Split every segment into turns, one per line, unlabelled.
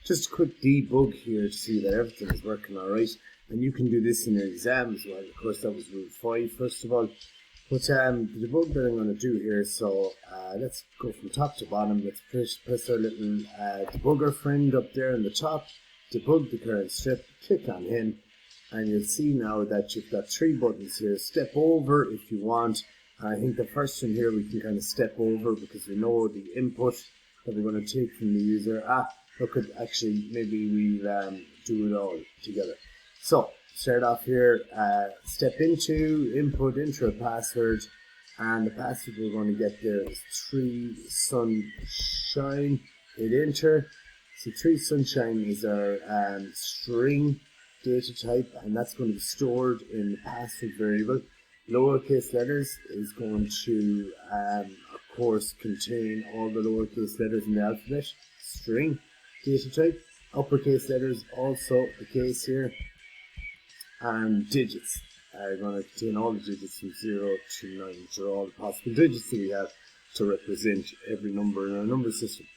Just a quick debug here to see that everything is working alright. And you can do this in your exam as well. Of course, that was rule 5 first of all. But the debug that I'm going to do here, so let's go from top to bottom. Let's press our little debugger friend up there in the top. Debug the current strip, click on him, and you'll see now that you've got 3 buttons here. Step over if you want. I think the first one here we can kind of step over because we know the input that we're going to take from the user. Look at, actually maybe we'll do it all together. So start off here, step into, input, enter a password, and the password we're going to get there is 3 sunshine. Hit enter. So 3 sunshine is our string data type, and that's going to be stored in the password variable. Lowercase letters is going to, of course, contain all the lowercase letters in the alphabet. String data type. Uppercase letters also the case here. And digits are going to contain all the digits from 0 to 9, which are all the possible digits that we have to represent every number in our number system.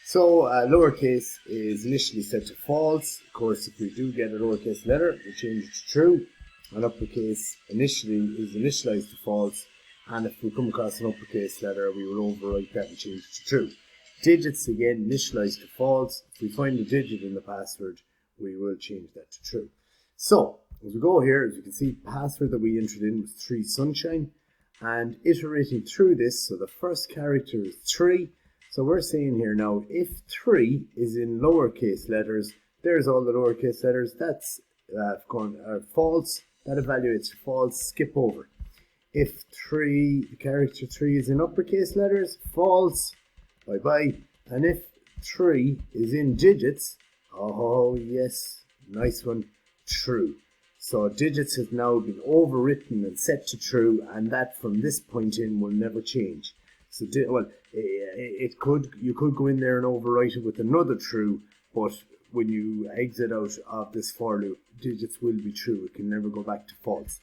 So lowercase is initially set to false. Of course, if we do get a lowercase letter, we change it to true. And uppercase initially is initialized to false. And if we come across an uppercase letter, we will overwrite that and change it to true. Digits again initialized to false. If we find a digit in the password, we will change that to true. So as we go here, as you can see, password that we entered in was 3 sunshine, and iterating through this, so the first character is 3. So we're saying here now, if 3 is in lowercase letters, there's all the lowercase letters, that's false, that evaluates false, skip over. If the character 3 is in uppercase letters, false, bye bye. And if 3 is in digits, oh yes, nice one, true. So digits has now been overwritten and set to true, and that from this point in will never change. So you could go in there and overwrite it with another true, but when you exit out of this for loop, digits will be true. It can never go back to false.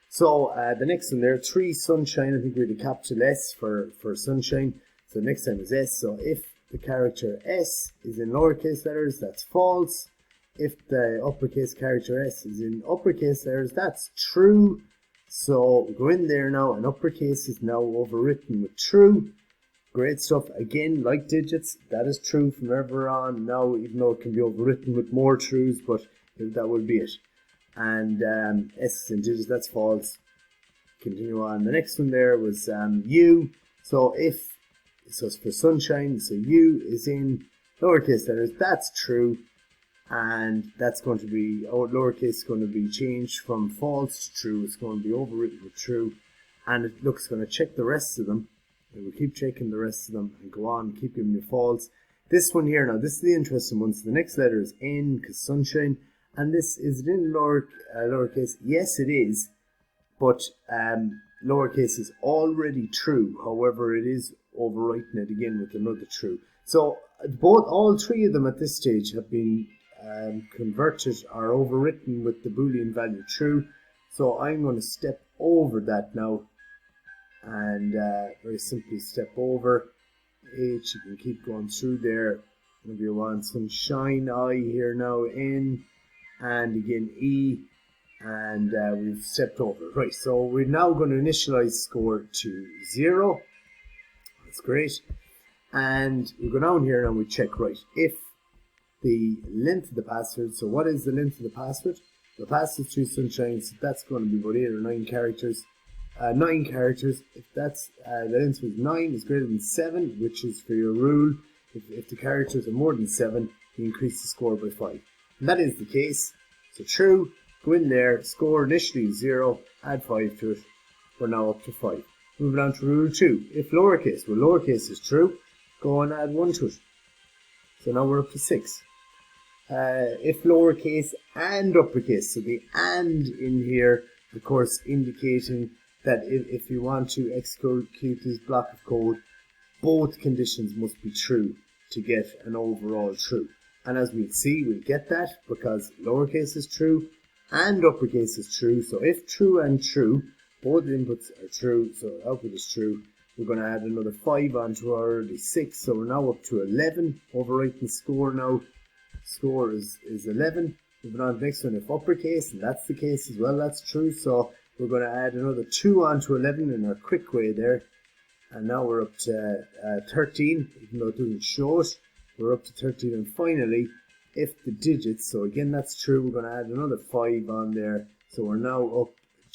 So the next one there, 3 sunshine, I think we had a capital S for sunshine. So next time is S. So if the character S is in lowercase letters, that's false. If the uppercase character S is in uppercase letters, that's true. So go in there now, and uppercase is now overwritten with true. Great stuff. Again, like digits, that is true from ever on now, even though it can be overwritten with more trues, but that will be it. And S is in digits, that's false. Continue on. The next one there was U. So it's for sunshine, so U is in lowercase letters, that's true. And that's going to be, lowercase is going to be changed from false to true. It's going to be overwritten with true. And it looks going to check the rest of them. It will keep checking the rest of them and go on, keep giving you false. This one here now, this is the interesting one. So the next letter is N, because sunshine. And this, is it in lowercase? Yes, it is. But lowercase is already true. However, it is overwriting it again with another true. So all 3 of them at this stage have been converted or overwritten with the Boolean value true. So I'm going to step over that now, and very simply step over H. You can keep going through there. If you want some shine I here now, N, and again E, and we've stepped over. Right, so we're now going to initialize score to 0. That's great. And we go down here and we check, right, if the length of the password, so what is the length of the password? The password is 3 sunshine, so that's going to be about 8 or 9 characters. 9 characters, if that's the length was 9 is greater than 7, which is for your rule. If the characters are more than 7, you increase the score by 5. And that is the case. So true, go in there, score initially 0, add 5 to it. We're now up to 5. Moving on to rule 2. If lowercase, well, lowercase is true, go and add 1 to it. So now we're up to 6. If lowercase and uppercase, so the and in here, of course, indicating that if you want to execute this block of code, both conditions must be true to get an overall true. And as we'll see, we'll get that because lowercase is true and uppercase is true. So if true and true, both inputs are true, so output is true, we're going to add another 5 onto our already 6, so we're now up to 11, overwriting score now score is 11. Moving on to the next one, if uppercase, and that's the case as well, that's true. So we're going to add another 2 onto 11 in our quick way there. And now we're up to 13, even though it doesn't show it. We're up to 13, and finally, if the digits, so again that's true, we're going to add another 5 on there. So we're now up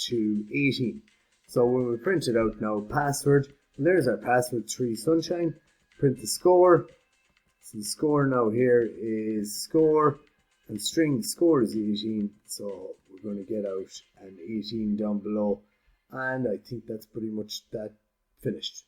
to 18. So when we print it out now, password, well, there's our password, 3 sunshine. Print the score. So the score now here is score, and string score is 18. So we're going to get out an 18 down below. And I think that's pretty much that finished.